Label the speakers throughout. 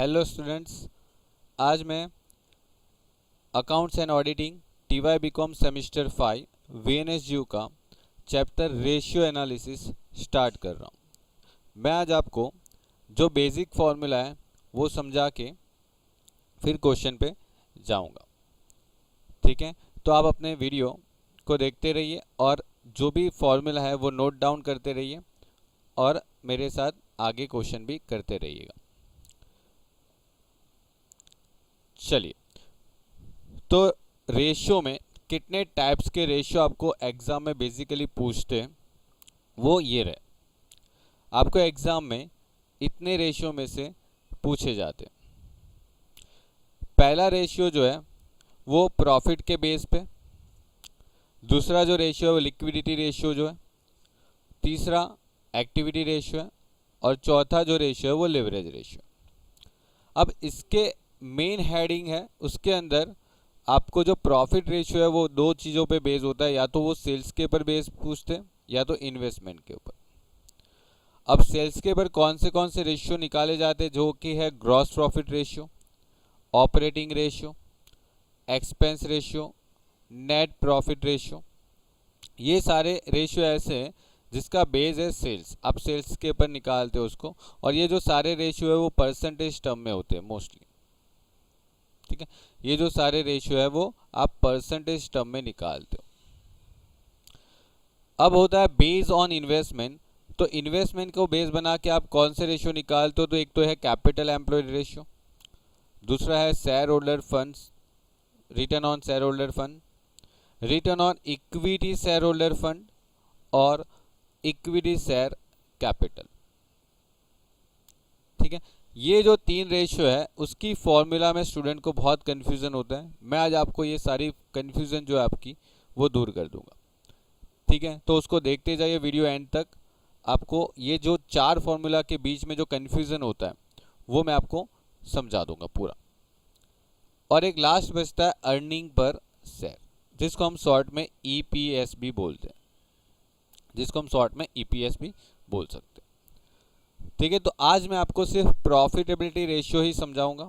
Speaker 1: Hello students, आज मैं accounts and auditing TY BCom semester 5 VNSU का चैप्टर रेशियो एनालिसिस स्टार्ट कर रहा हूँ। मैं आज आपको जो बेसिक फॉर्मूला है वो समझा के फिर क्वेश्चन पे जाऊँगा। ठीक है, तो आप अपने वीडियो को देखते रहिए और जो भी फॉर्मूला है वो नोट डाउन करते रहिए और मेरे साथ आगे क्वेश्चन भी करते रहिएगा। चलिए, तो रेशियो में कितने टाइप्स के रेशियो आपको एग्जाम में बेसिकली पूछते हैं वो ये रहे। आपको एग्जाम में इतने रेशियो में से पूछे जाते हैं। पहला रेशियो जो है वो प्रॉफिट के बेस पे, दूसरा जो रेशियो है वो लिक्विडिटी रेशियो जो है, तीसरा एक्टिविटी रेशियो है और चौथा जो रेशियो है वो लिवरेज रेशियो। अब इसके मेन हेडिंग है, उसके अंदर आपको जो प्रॉफिट रेशियो है वो दो चीज़ों पे बेस होता है, या तो वो सेल्स के ऊपर बेस पूछते हैं या तो इन्वेस्टमेंट के ऊपर। अब सेल्स के ऊपर कौन से रेशियो निकाले जाते हैं, जो कि है gross profit ratio, operating ratio, expense ratio, net profit ratio. ये सारे रेशियो ऐसे हैं जिसका बेस है सेल्स। आप सेल्स के ऊपर निकालते हो उसको, और ये जो सारे रेशियो है वो परसेंटेज टर्म में होते हैं मोस्टली। ठीक है, ये जो सारे रेशियो है वो आप परसेंटेज टर्म में निकालते हो। अब होता है बेस ऑन इन्वेस्टमेंट। तो इन्वेस्टमेंट को बेस बना के आप कौन से रेशियो निकालते हो, तो एक तो है कैपिटल एम्प्लॉयड रेशियो, दूसरा है share holder funds, return on share holder fund, return on equity share holder fund और इक्विटी शेयर कैपिटल। ठीक है, ये जो तीन रेशियो है उसकी फॉर्मूला में स्टूडेंट को बहुत कंफ्यूजन होता है। मैं आज आपको ये सारी कंफ्यूजन जो है आपकी वो दूर कर दूंगा। ठीक है, तो उसको देखते जाइए वीडियो एंड तक। आपको ये जो चार फॉर्मूला के बीच में जो कंफ्यूजन होता है वो मैं आपको समझा दूंगा पूरा। और एक लास्ट बचता है अर्निंग पर शेयर, जिसको हम शॉर्ट में ईपीएस भी बोलते हैं, बोल सकते हैं। ठीक है, तो आज मैं आपको सिर्फ प्रॉफिटेबिलिटी रेशियो ही समझाऊंगा,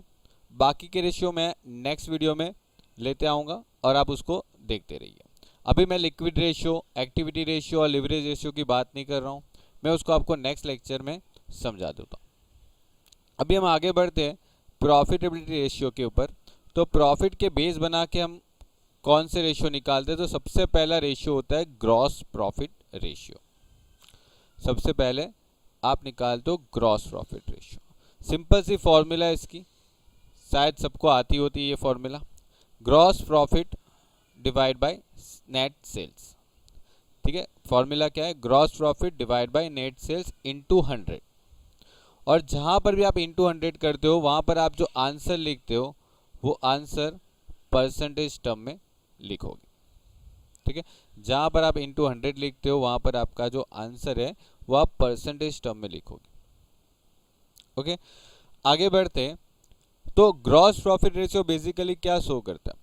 Speaker 1: बाकी के रेशियो मैं नेक्स्ट वीडियो में लेते आऊँगा और आप उसको देखते रहिए। अभी मैं लिक्विड रेशियो, एक्टिविटी रेशियो और लिवरेज रेशियो की बात नहीं कर रहा हूँ, मैं उसको आपको नेक्स्ट लेक्चर में समझा देता हूँ। अभी हम आगे बढ़ते हैं प्रॉफिटेबिलिटी रेशियो के ऊपर। तो प्रॉफिट के बेस बना के हम कौन से रेशियो निकालते हैं, तो सबसे पहला रेशियो होता है ग्रॉस प्रॉफिट रेशियो। सबसे पहले आप निकालते हो ग्रॉस प्रॉफिट रेशियो। सिंपल सी फॉर्मूला है इसकी, शायद सबको आती होती है ये formula. Gross profit divide by net sales. ठीक है, फॉर्मूला क्या है, gross profit divide by net sales into 100। और जहां पर भी आप इनटू 100 करते हो वहां पर आप जो आंसर लिखते हो वो आंसर परसेंटेज टर्म में लिखोगे। ठीक है, जहां पर आप इनटू 100 लिखते हो वहां पर आपका जो आंसर है वो आप परसेंटेज टर्म में लिखोगे। ओके, आगे बढ़ते हैं। तो ग्रॉस प्रॉफिट रेशियो बेसिकली क्या शो करता है,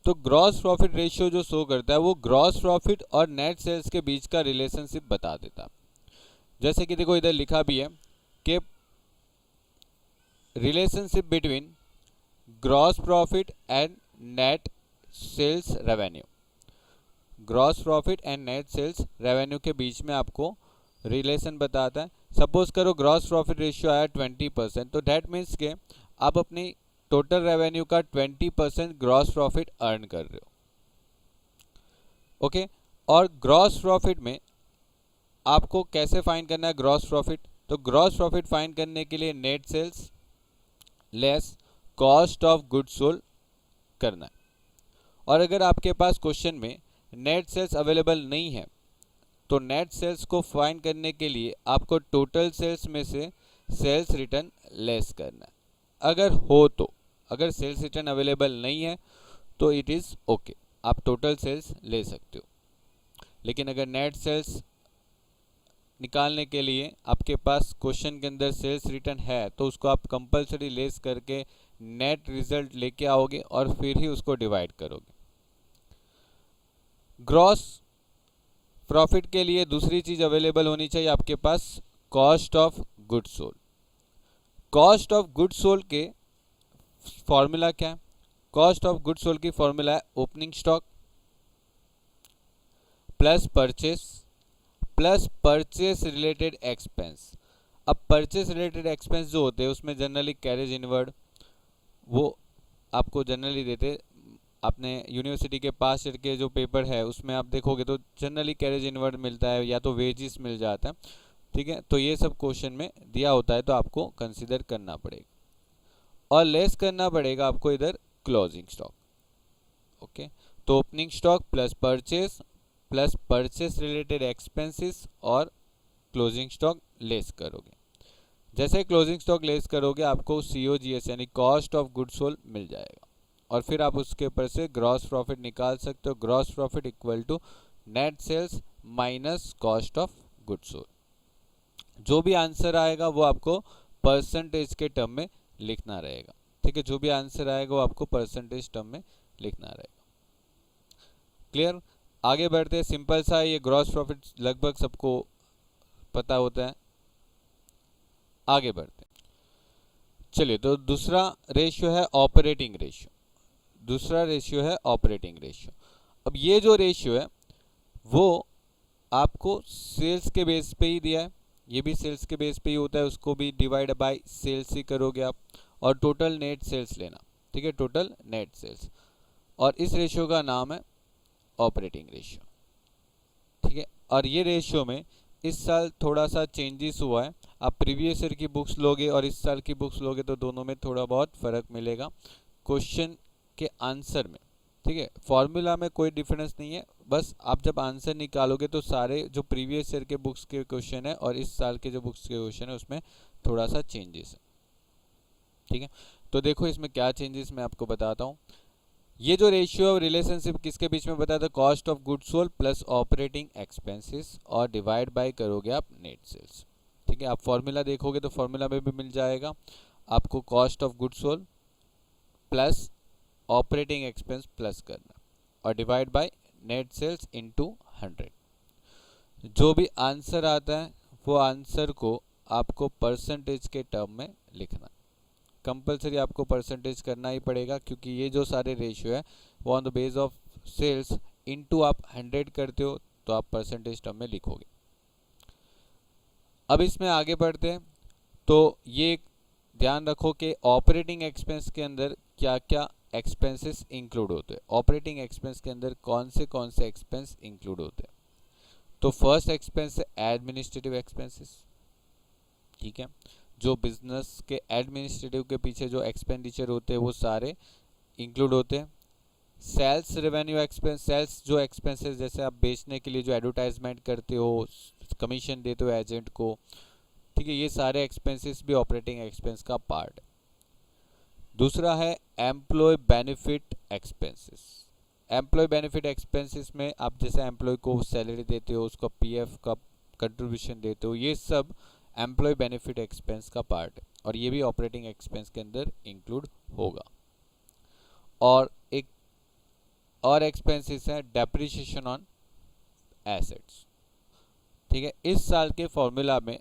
Speaker 1: तो ग्रॉस प्रॉफिट रेशियो जो शो करता है वो ग्रॉस प्रॉफिट और नेट सेल्स के बीच का रिलेशनशिप बता देता है। जैसे कि देखो इधर लिखा भी है कि relationship between gross profit and net sales revenue. Gross profit and net sales revenue के बीच में आपको रिलेशन बताता है। सपोज करो ग्रॉस प्रॉफिट रेशियो आया 20%, तो दैट मीन्स के आप अपनी टोटल रेवेन्यू का 20% ग्रॉस प्रॉफिट अर्न कर रहे हो। ओके, और ग्रॉस प्रॉफिट में आपको कैसे फाइंड करना है ग्रॉस प्रॉफिट, तो ग्रॉस प्रॉफिट फाइंड करने के लिए net sales less cost of goods sold करना है। और अगर आपके पास क्वेश्चन में नेट सेल्स अवेलेबल नहीं है तो नेट सेल्स को फाइंड करने के लिए आपको टोटल सेल्स में से सेल्स रिटर्न लेस करना है। अगर हो तो, अगर सेल्स रिटर्न अवेलेबल नहीं है तो इट इज़ ओके, आप टोटल सेल्स ले सकते हो। लेकिन अगर नेट सेल्स निकालने के लिए आपके पास क्वेश्चन के अंदर सेल्स रिटर्न है तो उसको आप कंपलसरी लेस करके नेट रिजल्ट लेके आओगे और फिर ही उसको डिवाइड करोगे। ग्रॉस प्रॉफिट के लिए दूसरी चीज अवेलेबल होनी चाहिए आपके पास, cost of goods sold. Cost of good sold के फॉर्मूला क्या है? कॉस्ट ऑफ गुड सोल्ड की फॉर्मूला है opening stock plus purchase related expense. अब परचेस रिलेटेड एक्सपेंस जो होते हैं उसमें जनरली कैरेज इनवर्ड वो आपको जनरली देते। अपने यूनिवर्सिटी के पास ईयर के जो पेपर है उसमें आप देखोगे तो जनरली कैरेज इनवर्ड मिलता है या तो वेजिस मिल जाता है। ठीक है, तो ये सब क्वेश्चन में दिया होता है तो आपको कंसीडर करना पड़ेगा और लेस करना पड़ेगा आपको इधर क्लोजिंग स्टॉक। ओके, तो opening stock plus purchase related expenses और क्लोजिंग स्टॉक लेस करोगे। जैसे क्लोजिंग स्टॉक लेस करोगे आपको COGS यानी कॉस्ट ऑफ गुड सोल्ड मिल जाएगा और फिर आप उसके ऊपर से ग्रॉस प्रॉफिट निकाल सकते हो। Gross profit equal to net sales minus cost of good sold. जो भी आंसर आएगा वो आपको परसेंटेज के टर्म में लिखना रहेगा। ठीक है, जो भी आंसर आएगा वो आपको परसेंटेज टर्म में लिखना रहेगा। क्लियर? आगे बढ़ते हैं। सिंपल सा ये ग्रॉस प्रॉफिट लगभग सबको पता होता है। आगे बढ़ते हैं। चलिए, तो दूसरा रेशियो है ऑपरेटिंग रेशियो। अब ये जो रेशियो है वो आपको सेल्स के बेस पे ही दिया है। ये भी सेल्स के बेस पे ही होता है, उसको भी डिवाइड बाय सेल्स ही करोगे आप और टोटल नेट सेल्स लेना। ठीक है, टोटल नेट सेल्स, और इस रेशियो का नाम है ऑपरेटिंग रेशियो। ठीक है, और ये रेशियो में इस साल थोड़ा सा चेंजेस हुआ है। आप प्रीवियस ईयर की बुक्स लोगे और इस साल की बुक्स लोगे तो दोनों में थोड़ा बहुत फर्क मिलेगा क्वेश्चन के आंसर में। ठीक है, फॉर्मूला में कोई डिफरेंस नहीं है, बस आप जब आंसर निकालोगे तो सारे जो प्रीवियस ईयर के बुक्स के क्वेश्चन है और इस साल के जो बुक्स के क्वेश्चन है उसमें थोड़ा सा चेंजेस है। ठीक है, तो देखो इसमें क्या चेंजेस मैं आपको बताता हूँ। ये जो रेशियो रिलेशनशिप किसके बीच में बताया था? Cost of good sold plus operating expenses और डिवाइड बाय करोगे आप नेट सेल्स। ठीक है, आप फॉर्मूला देखोगे तो फॉर्मूला में भी मिल जाएगा आपको cost of good sold plus operating expense plus करना और divide by net sales into 100। जो भी आंसर आता है वो आंसर को आपको परसेंटेज के टर्म में लिखना। कंपलसरी आपको परसेंटेज करना ही पड़ेगा क्योंकि ये जो सारे रेशियो है वो on the base of sales into आप 100 करते हो तो आप परसेंटेज टर्म में लिखोगे। अब इसमें आगे बढ़ते हैं। तो ये ध्यान रखो कि ऑपरेटिंग एक्सपेंस के अंदर क्या क्या एक्सपेंसेस इंक्लूड होते हैं। ऑपरेटिंग एक्सपेंस के अंदर कौन से एक्सपेंस इंक्लूड होते हैं? तो फर्स्ट एक्सपेंस है एडमिनिस्ट्रेटिव एक्सपेंसेस। ठीक है, जो बिजनेस के एडमिनिस्ट्रेटिव के पीछे जो एक्सपेंडिचर होते हैं वो सारे इंक्लूड होते हैं। सेल्स रेवेन्यू एक्सपेंस, सेल्स जो एक्सपेंसेस जैसे आप बेचने के लिए जो एडवर्टाइजमेंट करते हो, कमीशन देते हो एजेंट को, ठीक है, ये सारे एक्सपेंसेस भी ऑपरेटिंग एक्सपेंस का पार्ट है। दूसरा है employ benefit expenses. Employ benefit expenses में आप जैसे एम्प्लॉय को सैलरी देते हो, उसका PF का कंट्रीब्यूशन देते हो, ये सब एम्प्लॉय बेनिफिट एक्सपेंस का पार्ट है और ये भी ऑपरेटिंग एक्सपेंस के अंदर इंक्लूड होगा। और एक और एक्सपेंसेस है डेप्रिसिएशन ऑन एसेट्स। ठीक है, इस साल के फॉर्मूला में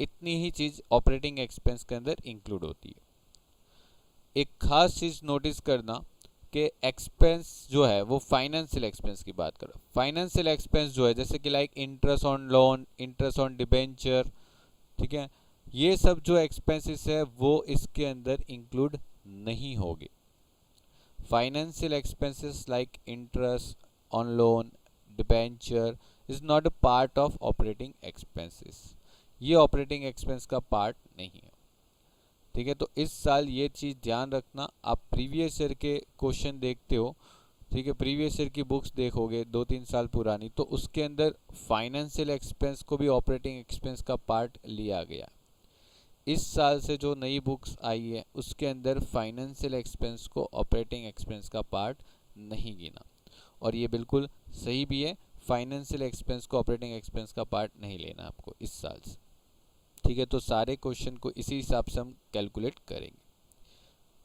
Speaker 1: इतनी ही चीज ऑपरेटिंग एक्सपेंस के अंदर इंक्लूड होती है। एक खास चीज नोटिस करना कि एक्सपेंस जो है वो फाइनेंशियल एक्सपेंस की बात करो। फाइनेंशियल एक्सपेंस जो है जैसे कि like interest on loan, interest on debenture, ठीक है, ये सब जो एक्सपेंसेस है वो इसके अंदर इंक्लूड नहीं होंगे। Financial expenses like interest on loan, debenture is not a part of operating expenses. ये ऑपरेटिंग एक्सपेंस का पार्ट नहीं है। ठीक है, तो इस साल ये चीज़ ध्यान रखना। आप प्रीवियस ईयर के क्वेश्चन देखते हो, ठीक है, प्रीवियस ईयर की बुक्स देखोगे 2-3 साल पुरानी, तो उसके अंदर फाइनेंशियल एक्सपेंस को भी ऑपरेटिंग एक्सपेंस का पार्ट लिया गया। इस साल से जो नई बुक्स आई है उसके अंदर फाइनेंशियल एक्सपेंस को ऑपरेटिंग एक्सपेंस का पार्ट नहीं गिना और ये बिल्कुल सही भी है। फाइनेंशियल एक्सपेंस को ऑपरेटिंग एक्सपेंस का पार्ट नहीं लेना आपको इस साल से। ठीक है, तो सारे क्वेश्चन को इसी हिसाब से हम कैलकुलेट करेंगे।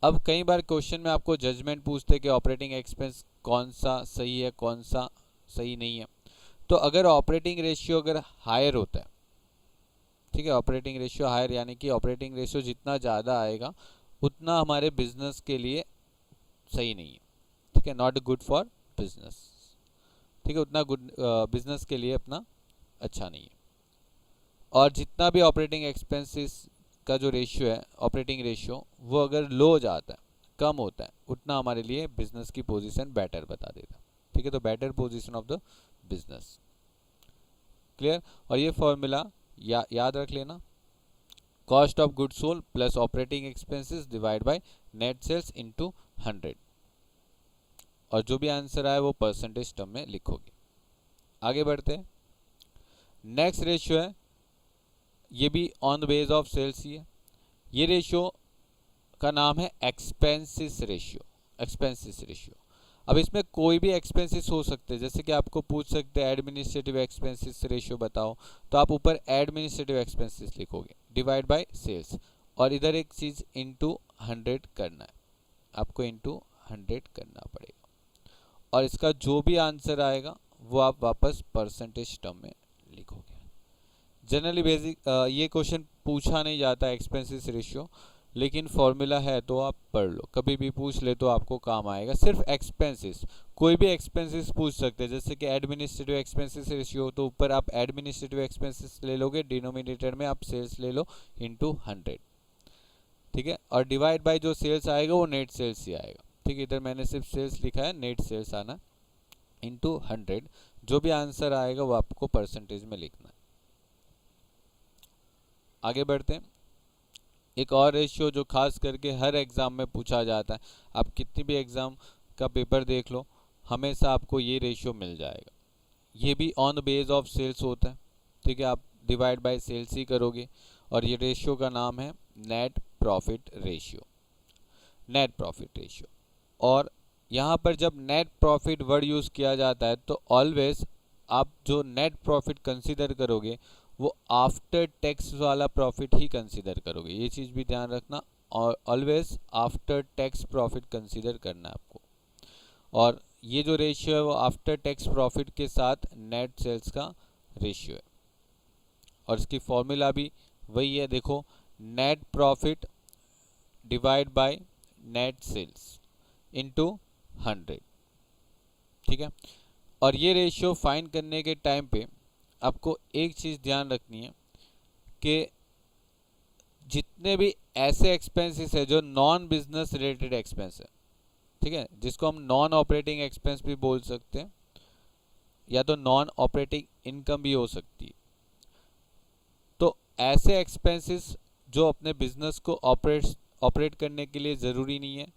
Speaker 1: अब कई बार क्वेश्चन में आपको जजमेंट पूछते हैं कि ऑपरेटिंग एक्सपेंस कौन सा सही है, कौन सा सही नहीं है। तो अगर ऑपरेटिंग रेशियो अगर हायर होता है, ठीक है। ऑपरेटिंग रेशियो हायर यानी कि ऑपरेटिंग रेशियो जितना ज़्यादा आएगा उतना हमारे बिजनेस के लिए सही नहीं है, ठीक है, नॉट गुड फॉर बिजनेस, ठीक है, उतना गुड बिजनेस के लिए अपना अच्छा नहीं है। और जितना भी ऑपरेटिंग एक्सपेंसेस का जो रेशियो है, ऑपरेटिंग रेशियो, वो अगर लो जाता है, कम होता है, उतना हमारे लिए बिजनेस की पोजीशन बेटर बता देता है, ठीक है। तो better position of the business, clear. और ये फॉर्मूला याद रख लेना, cost of good sold plus operating expenses divide by net sales into 100, और जो भी आंसर आए वो परसेंटेज टर्म में लिखोगे। आगे बढ़ते हैं। नेक्स्ट रेशियो है, ये भी on the base of sales ही है। ये रेशियो का नाम है एक्सपेंसेस रेशियो, एक्सपेंसेस रेशियो। अब इसमें कोई भी एक्सपेंसेस हो सकते हैं, जैसे कि आपको पूछ सकते हैं एडमिनिस्ट्रेटिव एक्सपेंसेस रेशियो बताओ, तो आप ऊपर एडमिनिस्ट्रेटिव एक्सपेंसेस लिखोगे डिवाइड बाय सेल्स, और इधर एक चीज इनटू 100 करना है, आपको इनटू 100 करना पड़ेगा, और इसका जो भी आंसर आएगा वो आप वापस परसेंटेज टर्म में लिखोगे। जनरली बेसिक ये क्वेश्चन पूछा नहीं जाता एक्सपेंसेस रेशियो, लेकिन फॉर्मूला है तो आप पढ़ लो, कभी भी पूछ ले तो आपको काम आएगा। सिर्फ एक्सपेंसेस, कोई भी एक्सपेंसेस पूछ सकते हैं, जैसे कि एडमिनिस्ट्रेटिव एक्सपेंसेस रेशियो, तो ऊपर आप एडमिनिस्ट्रेटिव एक्सपेंसेस ले लोगे, डिनोमिनेटर में आप सेल्स ले लो इनटू 100, ठीक है। और डिवाइड बाय जो सेल्स आएगा वो नेट सेल्स ही आएगा, ठीक है। इधर मैंने सिर्फ सेल्स लिखा है, नेट सेल्स आना इनटू 100, जो भी आंसर आएगा वो आपको परसेंटेज में लिखना है। आगे बढ़ते हैं। एक और रेशियो जो खास करके हर एग्जाम में पूछा जाता है, आप कितनी भी एग्जाम का पेपर देख लो, हमेशा आपको ये रेशियो मिल जाएगा। ये भी on the base of sales होता है, ठीक है, आप डिवाइड बाय सेल्स ही करोगे, और ये रेशियो का नाम है net profit ratio, net profit ratio. और यहाँ पर जब नेट प्रॉफिट वर्ड यूज़ किया जाता है तो ऑलवेज आप जो नेट प्रॉफिट कंसीडर करोगे वो आफ्टर टैक्स वाला प्रॉफिट ही कंसीडर करोगे, ये चीज़ भी ध्यान रखना, और always after tax profit consider करना है आपको। और ये जो रेशियो है वो आफ्टर टैक्स प्रॉफिट के साथ नेट सेल्स का रेशियो है, और इसकी फॉर्मूला भी वही है, देखो, net profit divide by net sales into 100, ठीक है। और ये रेशियो फाइंड करने के टाइम पे आपको एक चीज़ ध्यान रखनी है कि जितने भी ऐसे एक्सपेंसेस है जो नॉन बिजनेस रिलेटेड एक्सपेंस है, ठीक है, जिसको हम नॉन ऑपरेटिंग एक्सपेंस भी बोल सकते हैं, या तो नॉन ऑपरेटिंग इनकम भी हो सकती है, तो ऐसे एक्सपेंसेस जो अपने बिजनेस को ऑपरेट करने के लिए ज़रूरी नहीं है,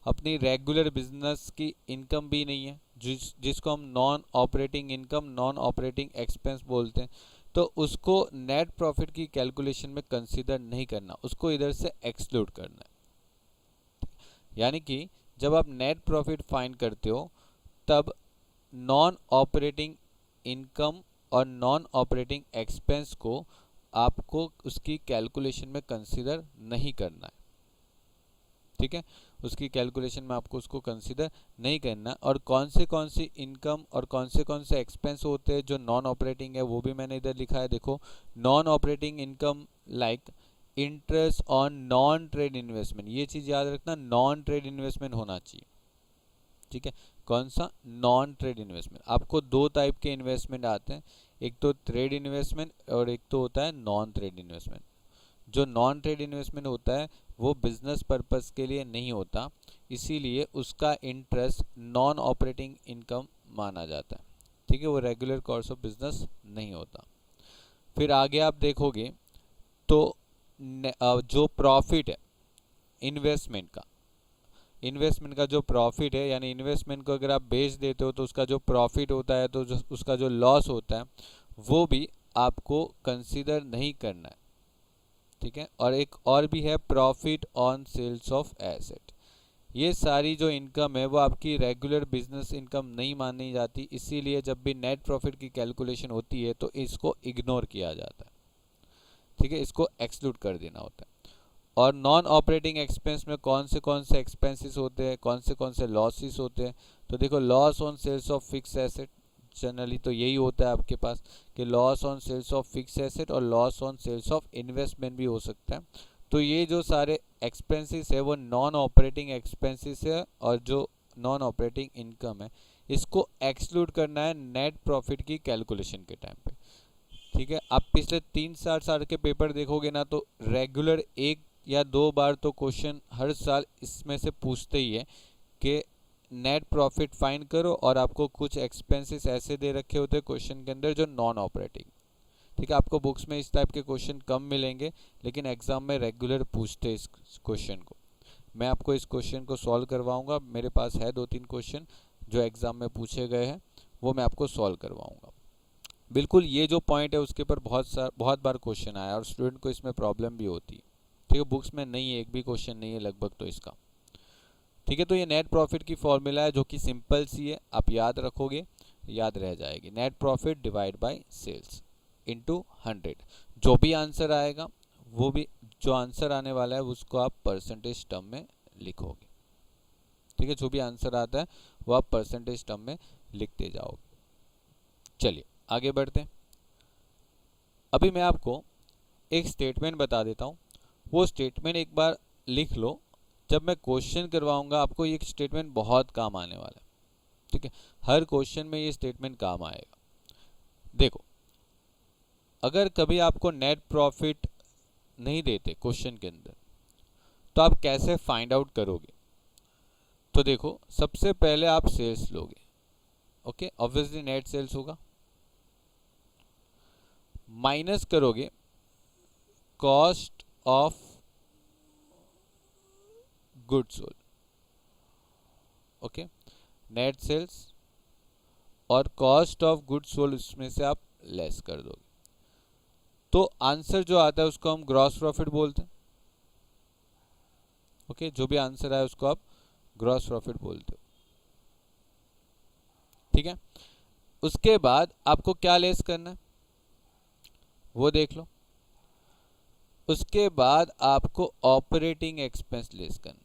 Speaker 1: अपनी रेगुलर बिजनेस की इनकम भी नहीं है, जिसको हम non operating income, non operating expense बोलते हैं, तो उसको नेट प्रॉफिट की कैलकुलेशन में कंसीडर नहीं करना, उसको इधर से एक्सक्लूड करना है। यानी कि जब आप नेट प्रॉफिट फाइंड करते हो तब नॉन ऑपरेटिंग इनकम और नॉन ऑपरेटिंग एक्सपेंस को आपको उसकी कैलकुलेशन में कंसीडर नहीं करना है, ठीक है, उसकी कैलकुलेशन में आपको उसको कंसीडर नहीं करना। और कौन से इनकम और कौन से एक्सपेंस होते हैं जो नॉन ऑपरेटिंग है वो भी मैंने इधर लिखा है, देखो, non operating income like interest on non trade investment, ये चीज़ याद रखना, नॉन ट्रेड इन्वेस्टमेंट होना चाहिए, ठीक है। कौन सा? Non trade investment. आपको दो टाइप के इन्वेस्टमेंट आते हैं, एक तो ट्रेड इन्वेस्टमेंट और एक तो होता है नॉन ट्रेड इन्वेस्टमेंट। जो नॉन ट्रेड इन्वेस्टमेंट होता है वो बिजनेस पर्पस के लिए नहीं होता, इसीलिए उसका इंटरेस्ट नॉन ऑपरेटिंग इनकम माना जाता है, ठीक है, वो रेगुलर कोर्स ऑफ बिजनेस नहीं होता। फिर आगे आप देखोगे तो जो प्रॉफिट है इन्वेस्टमेंट का जो प्रॉफिट है, यानी इन्वेस्टमेंट को अगर आप बेच देते हो तो उसका जो प्रॉफिट होता है, तो उसका जो लॉस होता है वो भी आपको कंसीडर नहीं करना है, ठीक है। और एक और भी है profit on sales of asset. ये सारी जो इनकम है वो आपकी रेगुलर बिजनेस इनकम नहीं मानी जाती, इसीलिए जब भी नेट प्रॉफिट की कैलकुलेशन होती है तो इसको इग्नोर किया जाता है, ठीक है, इसको एक्सक्लूड कर देना होता है। और नॉन ऑपरेटिंग एक्सपेंस में कौन से एक्सपेंसेस होते हैं, कौन से लॉसेस होते हैं, तो देखो, loss on sales of fix asset, generally तो यही होता है आपके पास कि loss on sales of fix asset और loss on sales of investment भी हो सकता है। तो ये जो सारे एक्सपेंसेस है वो नॉन ऑपरेटिंग एक्सपेंसेस है और जो नॉन ऑपरेटिंग इनकम है इसको एक्सक्लूड करना है नेट प्रॉफिट की कैलकुलेशन के टाइम पे। ठीक है, आप पिछले 3-4 साल के पेपर देखोगे ना तो रेगुलर 1 या 2 बार तो क्वेश्चन हर साल इसमें से पूछते ही है कि नेट प्रॉफिट फाइंड करो और आपको कुछ एक्सपेंसेस ऐसे दे रखे होते हैं क्वेश्चन के अंदर जो नॉन ऑपरेटिंग। ठीक है, आपको बुक्स में इस टाइप के क्वेश्चन कम मिलेंगे लेकिन एग्जाम में रेगुलर पूछते हैं इस क्वेश्चन को। मैं आपको इस क्वेश्चन को सॉल्व करवाऊंगा, मेरे पास है 2-3 क्वेश्चन जो एग्जाम में पूछे गए हैं वो मैं आपको सॉल्व करवाऊंगा। बिल्कुल ये जो पॉइंट है उसके ऊपर बहुत बार क्वेश्चन आया और स्टूडेंट को इसमें प्रॉब्लम भी होती है। ठीक है, बुक्स में नहीं है, एक भी क्वेश्चन नहीं है लगभग तो इसका। ठीक है, तो ये नेट प्रॉफिट की फॉर्मूला है जो कि सिंपल सी है, आप याद रखोगे याद रह जाएगी। Net profit divide by sales into 100। जो भी आंसर आएगा वो भी जो आंसर आने वाला है उसको आप परसेंटेज टर्म में लिखोगे। ठीक है, जो भी आंसर आता है वो आप परसेंटेज टर्म में लिखते जाओगे। चलिए आगे बढ़ते हैं। अभी मैं आपको एक स्टेटमेंट बता देता हूँ, वो स्टेटमेंट एक बार लिख लो। जब मैं क्वेश्चन करवाऊंगा आपको ये स्टेटमेंट बहुत काम आने वाला है। ठीक है, हर क्वेश्चन में ये स्टेटमेंट काम आएगा। देखो, अगर कभी आपको नेट प्रॉफिट नहीं देते क्वेश्चन के अंदर तो आप कैसे फाइंड आउट करोगे? तो देखो, सबसे पहले आप सेल्स लोगे। ओके, ऑब्वियसली नेट सेल्स होगा, माइनस करोगे cost of goods sold. Okay, net sales और कॉस्ट ऑफ गुड्स सोल्ड इसमें से आप लेस कर दोगे तो आंसर जो आता है उसको हम ग्रॉस प्रॉफिट बोलते हैं। ओके, जो भी आंसर आया उसको आप ग्रॉस प्रॉफिट बोलते हो। ठीक है, उसके बाद आपको क्या लेस करना है वो देख लो। उसके बाद आपको ऑपरेटिंग एक्सपेंस लेस करना,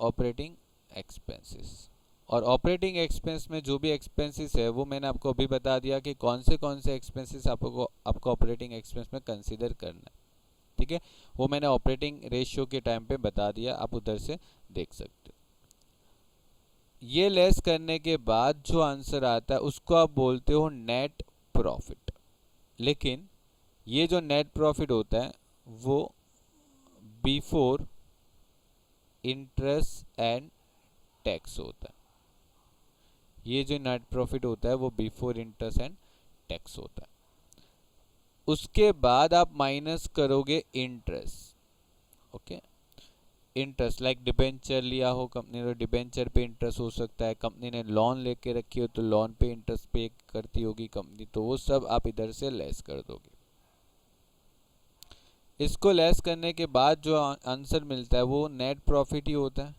Speaker 1: ऑपरेटिंग एक्सपेंसेस। और ऑपरेटिंग एक्सपेंस में जो भी एक्सपेंसेस है वो मैंने आपको अभी बता दिया कि कौन से एक्सपेंसेस आपको ऑपरेटिंग एक्सपेंस में कंसीडर करना है। ठीक है, वो मैंने ऑपरेटिंग रेशियो के टाइम पे बता दिया, आप उधर से देख सकते हो। ये लेस करने के बाद जो आंसर आता है उसको आप बोलते हो नेट प्रॉफिट। लेकिन ये जो नेट प्रॉफिट होता है वो बिफोर इंटरेस्ट एंड टैक्स होता है। ये जो नेट प्रॉफिट होता है वो बिफोर इंटरेस्ट एंड टैक्स होता है। उसके बाद आप माइनस करोगे interest. Okay, interest like debenture लिया हो कंपनी ने, डिबेंचर पे इंटरेस्ट हो सकता है, कंपनी ने लोन लेके रखी हो तो लोन पे इंटरेस्ट पे करती होगी कंपनी, तो वो सब आप इधर से लेस कर दोगे। इसको लेस करने के बाद जो आंसर मिलता है वो नेट प्रॉफिट ही होता है।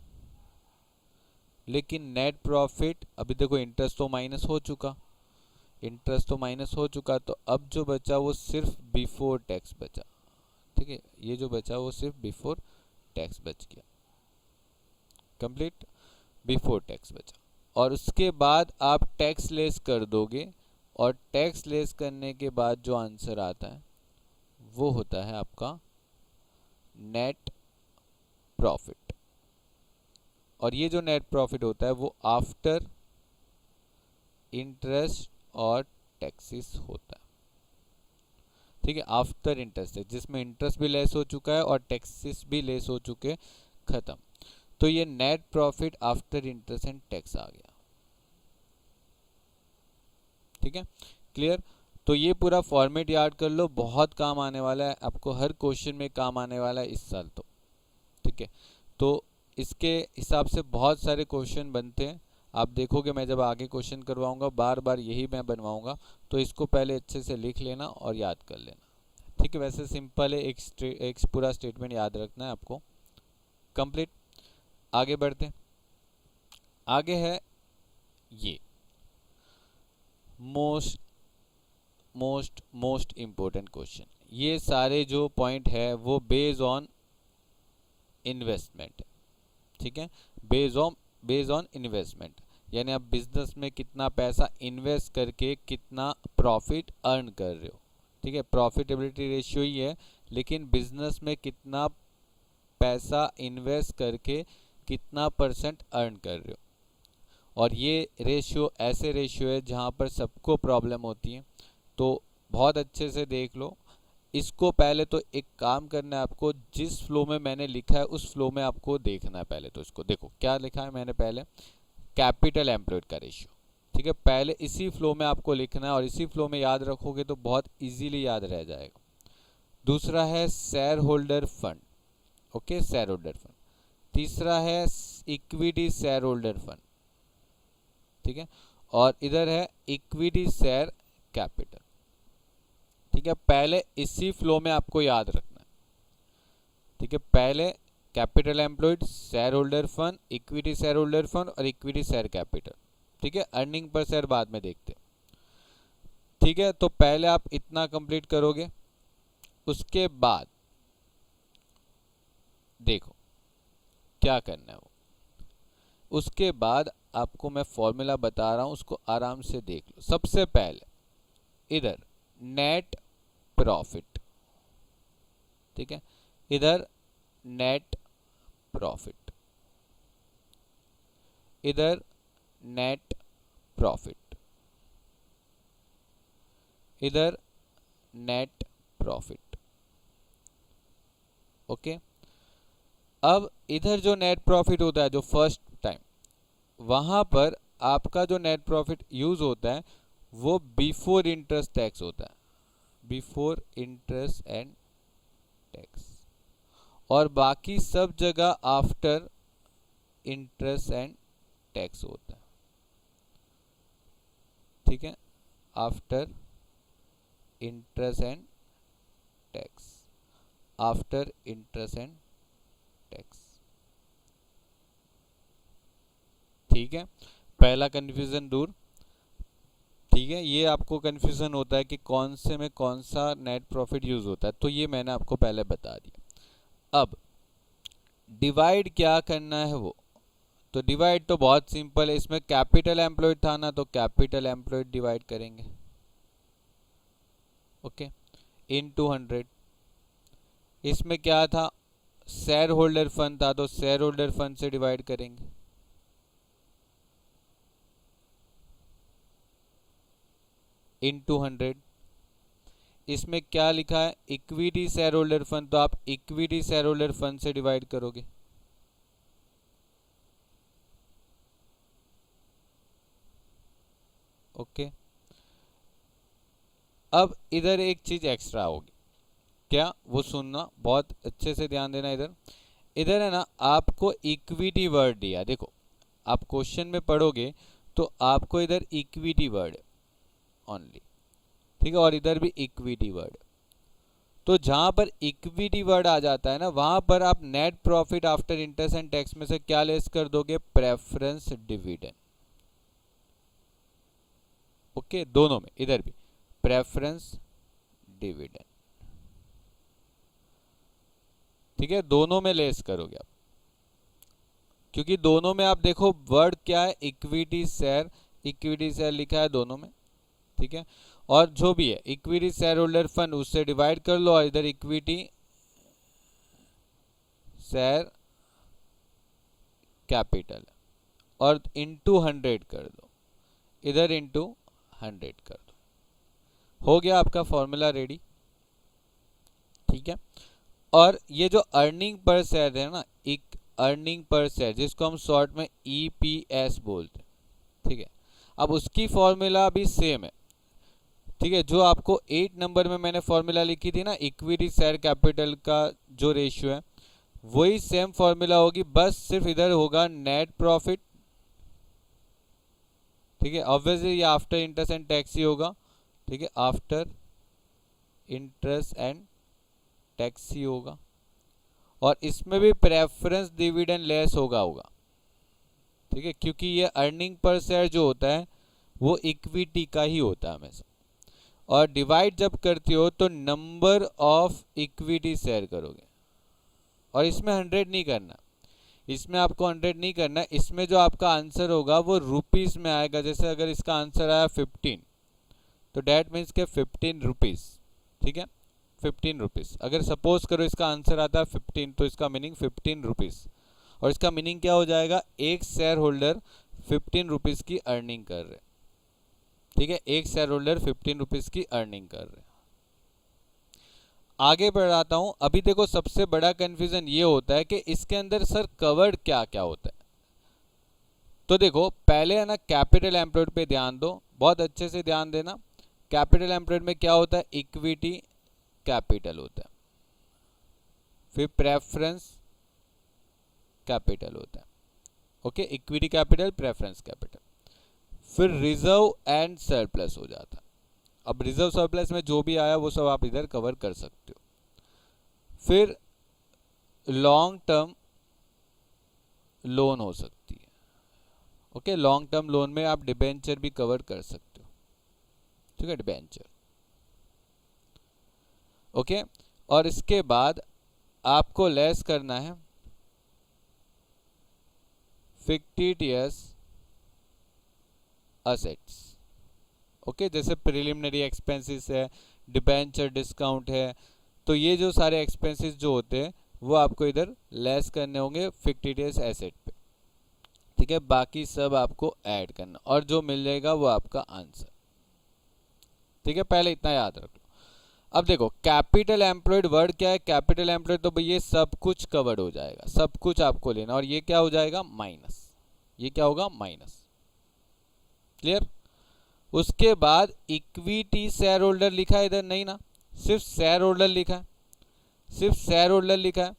Speaker 1: लेकिन नेट प्रॉफिट, अभी देखो इंटरेस्ट तो माइनस हो चुका, तो अब जो बचा वो सिर्फ बिफोर टैक्स बचा। ठीक है, ये जो बचा वो सिर्फ बिफोर टैक्स बच गया, कंप्लीट बिफोर टैक्स बचा। और उसके बाद आप टैक्स लेस कर दोगे और टैक्स लेस करने के बाद जो आंसर आता है वो होता है आपका नेट प्रॉफिट। और ये जो नेट प्रॉफिट होता है वो आफ्टर इंटरेस्ट और टैक्सेस होता है। ठीक है, आफ्टर इंटरेस्ट है जिसमें इंटरेस्ट भी लेस हो चुका है और टैक्सेस भी लेस हो चुके, खत्म। तो ये net profit after interest and tax आ गया। ठीक है, क्लियर? तो ये पूरा फॉर्मेट याद कर लो, बहुत काम आने वाला है आपको, हर क्वेश्चन में काम आने वाला है इस साल तो। ठीक है, तो इसके हिसाब से बहुत सारे क्वेश्चन बनते हैं। आप देखोगे मैं जब आगे क्वेश्चन करवाऊंगा बार बार यही मैं बनवाऊंगा, तो इसको पहले अच्छे से लिख लेना और याद कर लेना। ठीक है, वैसे सिंपल है, एक पूरा स्टेटमेंट याद रखना है आपको। कंप्लीट, आगे बढ़ते। आगे है ये मोस्ट इम्पोर्टेंट क्वेश्चन। ये सारे जो पॉइंट है वो बेस्ड ऑन इन्वेस्टमेंट। ठीक है, बेस्ड ऑन इन्वेस्टमेंट। यानी आप बिजनेस में कितना पैसा इन्वेस्ट करके कितना प्रॉफिट अर्न कर रहे हो। ठीक है, प्रॉफिटेबिलिटी रेशियो ही है, लेकिन बिजनेस में कितना पैसा इन्वेस्ट करके कितना परसेंट अर्न कर रहे हो। और ये रेशियो ऐसे रेशियो है जहाँ पर सबको प्रॉब्लम होती है, तो बहुत अच्छे से देख लो इसको। पहले तो एक काम करना है आपको, जिस फ्लो में मैंने लिखा है उस फ्लो में आपको देखना है। पहले तो इसको देखो क्या लिखा है मैंने, पहले कैपिटल एम्प्लॉयड का रेशियो। ठीक है, पहले इसी फ्लो में आपको लिखना है और इसी फ्लो में याद रखोगे तो बहुत इजीली याद रह जाएगा। दूसरा है share holder fund, okay, share holder fund. तीसरा है इक्विटी शेयर होल्डर फंड, ठीक है, और इधर है इक्विटी शेयर कैपिटल। ठीक है, पहले इसी फ्लो में आपको याद रखना है। ठीक है, पहले capital employed, share holder fund, equity share holder fund और इक्विटी शेयर कैपिटल। ठीक है, अर्निंग पर शेयर बाद में देखते हैं। ठीक है, तो पहले आप इतना कंप्लीट करोगे, उसके बाद देखो क्या करना है वो। उसके बाद आपको मैं फॉर्मूला बता रहा हूं, उसको आराम से देख लो। सबसे पहले इधर नेट प्रॉफिट, ठीक है, इधर नेट प्रॉफिट, इधर नेट प्रॉफिट, इधर नेट प्रॉफिट। ओके, अब इधर जो नेट प्रॉफिट होता है जो फर्स्ट टाइम, वहां पर आपका जो नेट प्रॉफिट यूज होता है वो बिफोर इंटरेस्ट टैक्स होता है, बिफोर इंटरेस्ट एंड टैक्स, और बाकी सब जगह आफ्टर इंटरेस्ट एंड टैक्स होता है। ठीक है, after interest and tax, after interest and tax. ठीक है, पहला कंफ्यूजन दूर। ठीक है, ये आपको कंफ्यूजन होता है कि कौन से में कौन सा नेट प्रॉफिट यूज होता है, तो ये मैंने आपको पहले बता दिया। अब डिवाइड क्या करना है वो, तो डिवाइड तो बहुत सिंपल है। इसमें कैपिटल एम्प्लॉयड था ना, तो कैपिटल एम्प्लॉयड डिवाइड करेंगे, ओके, इनटू 100। इसमें क्या था, शेयर होल्डर फंड था, तो शेयर होल्डर फंड से डिवाइड करेंगे, इनटू 100। इसमें क्या लिखा है, इक्विटी शेयर होल्डर फंड, तो आप इक्विटी शेयर होल्डर फंड से डिवाइड करोगे, ओके। अब इधर एक चीज एक्स्ट्रा होगी, क्या, वो सुनना, बहुत अच्छे से ध्यान देना। इधर इधर है ना, आपको इक्विटी वर्ड दिया, देखो आप क्वेश्चन में पढ़ोगे तो आपको इधर इक्विटी वर्ड है ओनली, ठीक है, और इधर भी इक्विटी वर्ड। तो जहां पर इक्विटी वर्ड आ जाता है ना, वहां पर आप net profit after interest and tax में से क्या लेस कर दोगे, प्रेफरेंस डिविडेंड। ओके, दोनों में, इधर भी प्रेफरेंस डिविडेंड। ठीक है, दोनों में लेस करोगे आप, क्योंकि दोनों में आप देखो वर्ड क्या है, इक्विटी शेयर, इक्विटी शेयर लिखा है दोनों में। ठीक है, और जो भी है इक्विटी शेयर होल्डर फंड उससे डिवाइड कर लो, और इधर इक्विटी शेयर कैपिटल और इनटू 100 कर दो, इधर इनटू 100 कर दो। हो गया आपका फॉर्मूला रेडी। ठीक है, और ये जो अर्निंग पर शेयर है ना, एक अर्निंग पर शेयर जिसको हम शॉर्ट में ईपीएस बोलते हैं, ठीक है, अब उसकी फॉर्मूला भी सेम है। ठीक है, जो आपको 8 नंबर में मैंने फॉर्मूला लिखी थी ना, इक्विटी शेयर कैपिटल का जो रेशियो है, वही सेम फॉर्मूला होगी, बस सिर्फ इधर होगा नेट प्रॉफिट। ठीक है, ऑब्वियसली ये आफ्टर इंटरेस्ट एंड टैक्स ही होगा। ठीक है, आफ्टर इंटरेस्ट एंड टैक्स ही होगा, और इसमें भी प्रेफरेंस डिविडेंड लेस होगा। ठीक है, क्योंकि ये अर्निंग पर शेयर जो होता है वो इक्विटी का ही होता है हमेशा, और डिवाइड जब करते हो तो नंबर ऑफ इक्विटी शेयर करोगे, और इसमें 100 नहीं करना, इसमें आपको 100 नहीं करना है, इसमें जो आपका आंसर होगा वो रुपीस में आएगा। जैसे अगर इसका आंसर आया 15, तो डैट मीन्स के 15 रुपीस, ठीक है, 15 रुपीस। अगर सपोज करो इसका आंसर आता है 15, तो इसका मीनिंग 15 रुपीस, और इसका मीनिंग क्या हो जाएगा, एक शेयर होल्डर 15 रुपीस की अर्निंग कर रहे, ठीक है, एक शेयर होल्डर 15 रुपीस की अर्निंग कर रहे। आगे बढ़ाता हूं। अभी देखो सबसे बड़ा कंफ्यूजन ये होता है कि इसके अंदर सर कवर्ड क्या क्या होता है। तो देखो पहले है ना कैपिटल एम्प्लॉयड पे ध्यान दो, बहुत अच्छे से ध्यान देना। कैपिटल एम्प्लॉयड में क्या होता है, इक्विटी कैपिटल होता है, फिर प्रेफरेंस कैपिटल होता है, okay, equity capital, preference capital, फिर रिजर्व एंड सरप्लस हो जाता है। अब रिजर्व सरप्लस में जो भी आया वो सब आप इधर कवर कर सकते हो। फिर लॉन्ग टर्म लोन हो सकती है, ओके, लॉन्ग टर्म लोन में आप डिबेंचर भी कवर कर सकते हो, ठीक है, डिबेंचर, ओके। और इसके बाद आपको लेस करना है फिक्टिटियस असेट्स, ओके, जैसे प्रिलिमिनरी एक्सपेंसेस है, डिबेंचर डिस्काउंट है, तो ये जो सारे एक्सपेंसेस जो होते हैं वो आपको इधर लेस करने होंगे फिक्टिटियस एसेट पे, ठीक है, बाकी सब आपको ऐड करना, और जो मिल जाएगा वो आपका आंसर, ठीक है, पहले इतना याद रख लो। अब देखो कैपिटल एम्प्लॉयड वर्ड क्या है, कैपिटल एम्प्लॉयड, तो भाई ये सब कुछ कवर्ड हो जाएगा, सब कुछ आपको लेना, और ये क्या हो जाएगा, माइनस, ये क्या होगा, माइनस, क्लियर। उसके बाद इक्विटी शेयर होल्डर लिखा है इधर, नहीं ना, सिर्फ शेयर होल्डर लिखा है, सिर्फ शेयर होल्डर लिखा है,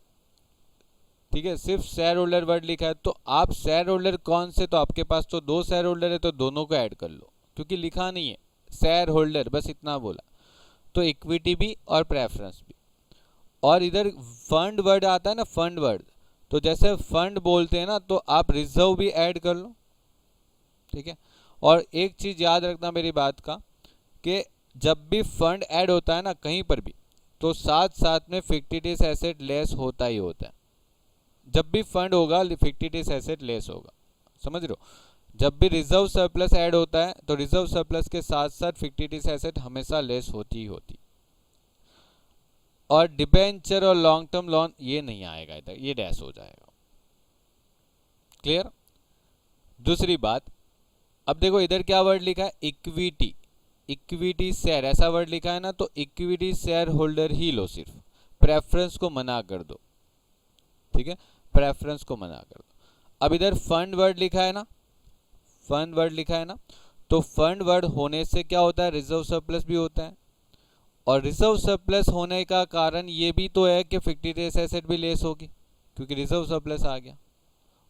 Speaker 1: ठीक है, सिर्फ शेयर होल्डर वर्ड लिखा है। तो आप शेयर होल्डर कौन से, तो आपके पास तो 2 शेयर होल्डर है, तो दोनों को ऐड कर लो, क्योंकि लिखा नहीं है शेयर होल्डर, बस इतना बोला। तो इक्विटी भी और प्रेफरेंस भी, और इधर फंड वर्ड आता है ना, फंड वर्ड, तो जैसे फंड बोलते हैं ना, तो आप रिजर्व भी ऐड कर लो, ठीक है। और एक चीज याद रखना मेरी बात का, कि जब भी फंड ऐड होता है ना कहीं पर भी, तो साथ साथ में फिक्टिटियस एसेट लेस होता ही होता है। जब भी फंड होगा फिक्टिटियस एसेट लेस होगा, समझ रहे हो। जब भी रिजर्व सरप्लस ऐड होता है तो रिजर्व सरप्लस के साथ साथ फिक्टिटियस एसेट हमेशा लेस होती ही होती। और डिबेंचर और लॉन्ग टर्म लोन ये नहीं आएगा इधर, ये डैश हो जाएगा, क्लियर। दूसरी बात, अब देखो इधर क्या वर्ड लिखा है, इक्विटी, इक्विटी शेयर, ऐसा वर्ड लिखा है ना, तो इक्विटी शेयर होल्डर ही लो, सिर्फ प्रेफरेंस को मना कर दो, ठीक है, प्रेफरेंस को मना कर दो। अब इधर फंड वर्ड लिखा है ना, फंड वर्ड लिखा है ना, तो फंड वर्ड होने से क्या होता है, रिजर्व सरप्लस भी होता है, और रिजर्व सरप्लस होने का कारण ये भी तो है कि फिक्टिटियस एसेट भी लेस होगी, क्योंकि रिजर्व सरप्लस आ गया,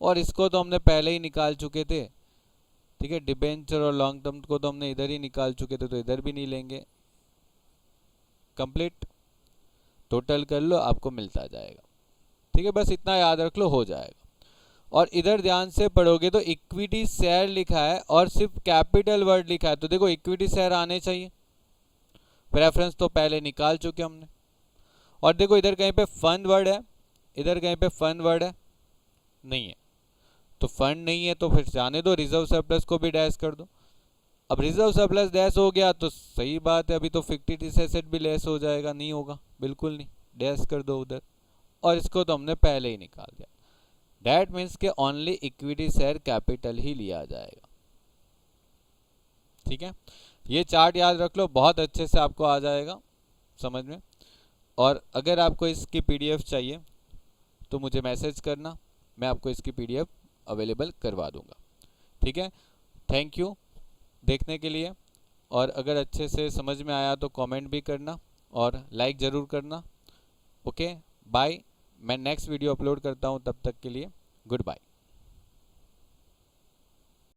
Speaker 1: और इसको तो हमने पहले ही निकाल चुके थे, ठीक है, डिबेंचर और लॉन्ग टर्म को तो हमने इधर ही निकाल चुके थे, तो इधर भी नहीं लेंगे, कंप्लीट, टोटल कर लो आपको मिलता जाएगा, ठीक है, बस इतना याद रख लो, हो जाएगा। और इधर ध्यान से पढ़ोगे तो इक्विटी शेयर लिखा है और सिर्फ कैपिटल वर्ड लिखा है, तो देखो इक्विटी शेयर आने चाहिए, प्रेफरेंस तो पहले निकाल चुके हमने। और देखो इधर कहीं पे फंड वर्ड है, इधर कहीं पे फंड वर्ड है, नहीं है, तो फंड नहीं है तो फिर जाने दो, रिजर्व सरप्लस को भी डैश कर दो। अब रिजर्व सरप्लस डैश हो गया तो सही बात है, अभी तो फिक्टिटियस एसेट भी लेस हो जाएगा, नहीं होगा, बिल्कुल नहीं, डैश कर दो उधर, और इसको तो हमने पहले ही निकाल दिया। दैट मीन्स के ओनली इक्विटी शेयर कैपिटल ही लिया जाएगा, ठीक है। ये चार्ट याद रख लो, बहुत अच्छे से आपको आ जाएगा समझ में। और अगर आपको इसकी पीडीएफ चाहिए तो मुझे मैसेज करना, मैं आपको इसकी पीडीएफ अवेलेबल करवा दूंगा, ठीक है। थैंक यू देखने के लिए, और अगर अच्छे से समझ में आया तो कमेंट भी करना और लाइक ज़रूर करना, ओके। बाय, मैं नेक्स्ट वीडियो अपलोड करता हूँ, तब तक के लिए गुड बाय।